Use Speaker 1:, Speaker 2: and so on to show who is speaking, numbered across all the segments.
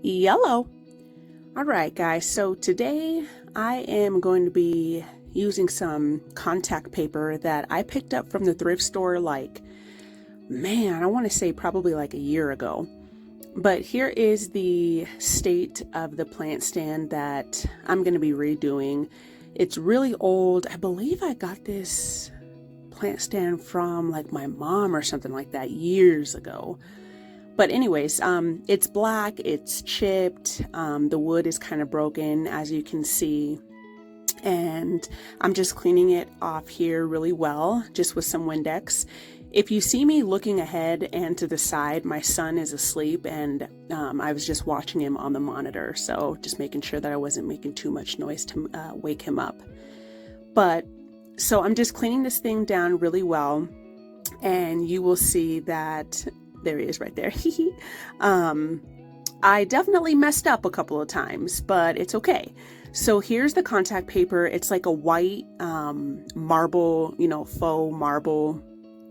Speaker 1: Yellow. All right, guys, so today I am going to be using some contact paper that I picked up from the thrift store I want to say probably like a year ago. But here is the state of the plant stand that I'm going to be redoing. It's really old. I believe I got this plant stand from like my mom or something like that years ago. But anyways, it's black, it's chipped, the wood is kind of broken, as you can see, and I'm just cleaning it off here really well, just with some Windex. If you see me looking ahead and to the side, my son is asleep, and I was just watching him on the monitor, so just making sure that I wasn't making too much noise to wake him up. So I'm just cleaning this thing down really well, and you will see that there he is right there. I definitely messed up a couple of times, but it's okay. So here's the contact paper. It's like a white marble, faux marble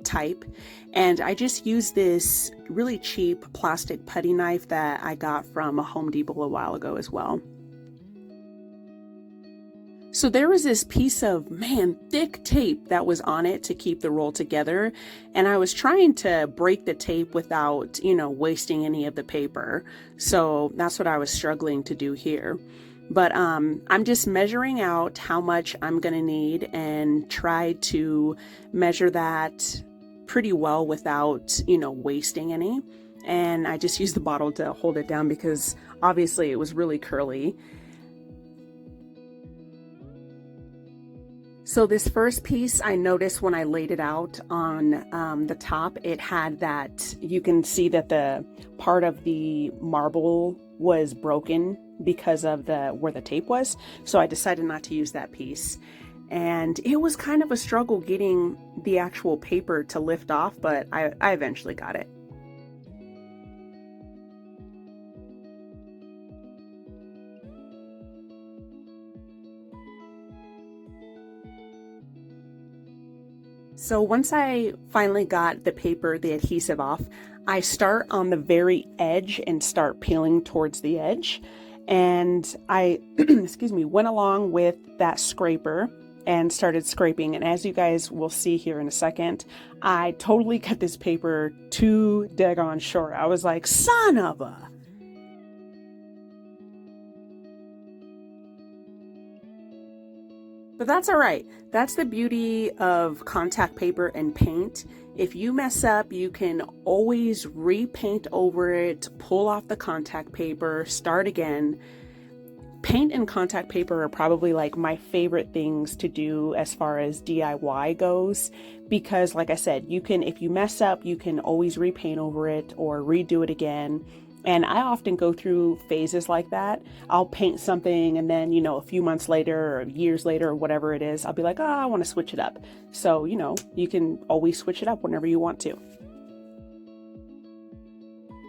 Speaker 1: type. And I just used this really cheap plastic putty knife that I got from a Home Depot a while ago as well. So there was this piece of, thick tape that was on it to keep the roll together. And I was trying to break the tape without, wasting any of the paper. So that's what I was struggling to do here. But I'm just measuring out how much I'm going to need and try to measure that pretty well without, wasting any. And I just used the bottle to hold it down because obviously it was really curly. So this first piece, I noticed when I laid it out on the top, it had that, you can see that the part of the marble was broken because of where the tape was. So I decided not to use that piece. And it was kind of a struggle getting the actual paper to lift off, but I eventually got it. So once I finally got the paper, the adhesive off, I start on the very edge and start peeling towards the edge. And I, went along with that scraper and started scraping. And as you guys will see here in a second, I totally cut this paper too daggone short. I was like, son of a... But that's all right. That's the beauty of contact paper and paint. If you mess up, you can always repaint over it, pull off the contact paper, start again. Paint and contact paper are probably like my favorite things to do as far as DIY goes, because like I said, if you mess up, you can always repaint over it or redo it again. And I often go through phases like that. I'll paint something and then, a few months later or years later or whatever it is, I'll be like, I want to switch it up. So, you can always switch it up whenever you want to.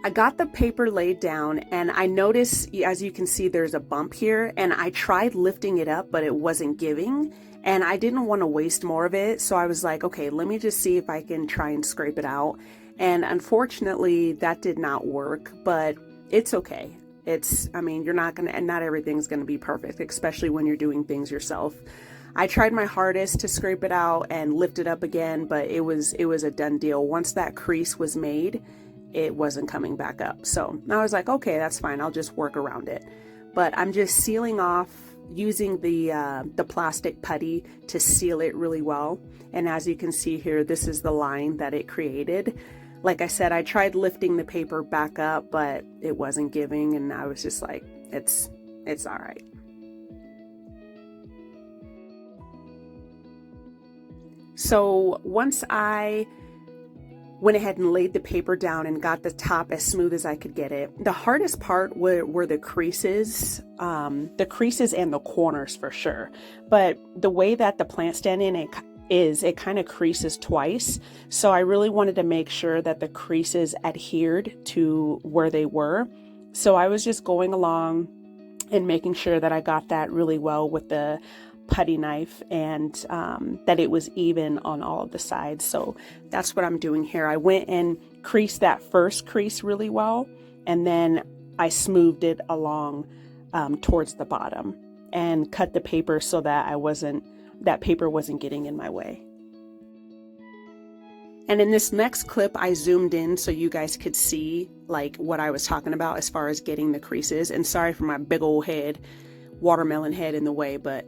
Speaker 1: I got the paper laid down and I noticed, as you can see, there's a bump here, and I tried lifting it up, but it wasn't giving. And I didn't want to waste more of it. So I was like, okay, let me just see if I can try and scrape it out. And unfortunately, that did not work, but it's okay. Not everything's gonna be perfect, especially when you're doing things yourself. I tried my hardest to scrape it out and lift it up again, but it was a done deal. Once that crease was made, it wasn't coming back up. So I was like, okay, that's fine. I'll just work around it. But I'm just sealing off using the plastic putty to seal it really well. And as you can see here, this is the line that it created. Like I said, I tried lifting the paper back up, but it wasn't giving, and I was just like, it's all right. So once I went ahead and laid the paper down and got the top as smooth as I could get it, the hardest part were the creases and the corners for sure. But the way that the plant stand it kind of creases twice. So I really wanted to make sure that the creases adhered to where they were. So I was just going along and making sure that I got that really well with the putty knife, and that it was even on all of the sides. So that's what I'm doing here. I went and creased that first crease really well, and then I smoothed it along towards the bottom and cut the paper so that that paper wasn't getting in my way. And in this next clip, I zoomed in so you guys could see like what I was talking about as far as getting the creases. And sorry for my big old head, watermelon head in the way, but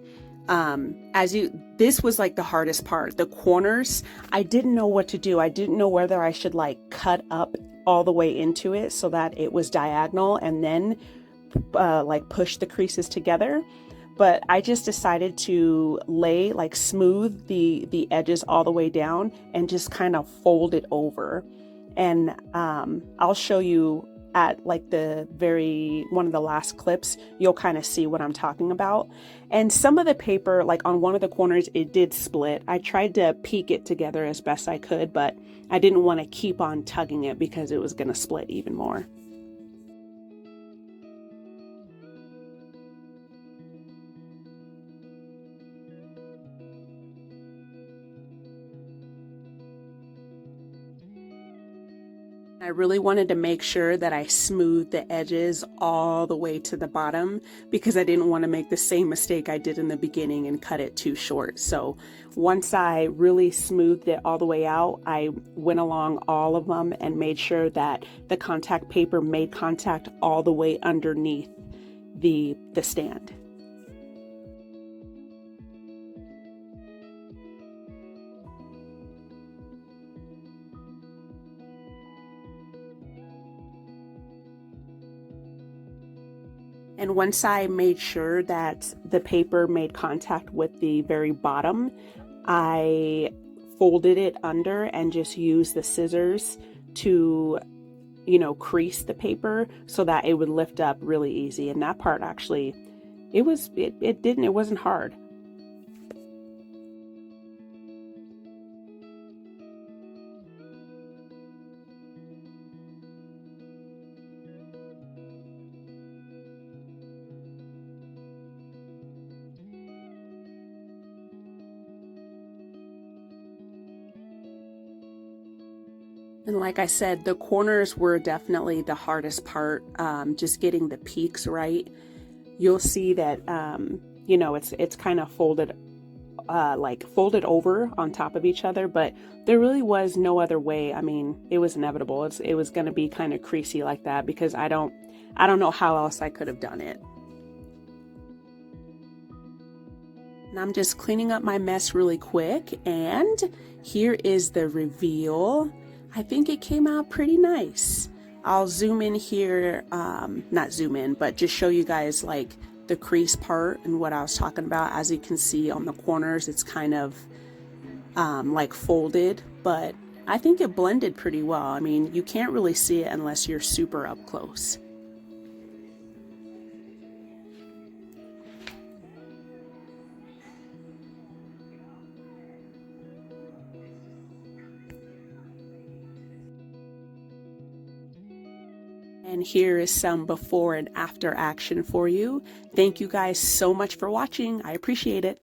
Speaker 1: this was like the hardest part. The corners, I didn't know what to do. I didn't know whether I should like cut up all the way into it so that it was diagonal and then like push the creases together. But I just decided to smooth the edges all the way down and just kind of fold it over. And I'll show you at like one of the last clips, you'll kind of see what I'm talking about. And some of the paper, like on one of the corners, it did split. I tried to peek it together as best I could, but I didn't want to keep on tugging it because it was going to split even more. I really wanted to make sure that I smoothed the edges all the way to the bottom because I didn't want to make the same mistake I did in the beginning and cut it too short. So once I really smoothed it all the way out, I went along all of them and made sure that the contact paper made contact all the way underneath the stand. And once I made sure that the paper made contact with the very bottom, I folded it under and just used the scissors to, crease the paper so that it would lift up really easy. And that part actually, it wasn't hard. And like I said, the corners were definitely the hardest part, just getting the peaks right. You'll see that, it's kind of folded over on top of each other, but there really was no other way. I mean, it was inevitable. It was going to be kind of creasy like that because I don't know how else I could have done it. And I'm just cleaning up my mess really quick, and here is the reveal. I think it came out pretty nice. I'll zoom in here, not zoom in, but just show you guys like the crease part and what I was talking about. As you can see on the corners, it's kind of like folded, but I think it blended pretty well. I mean, you can't really see it unless you're super up close. And here is some before and after action for you. Thank you guys so much for watching. I appreciate it.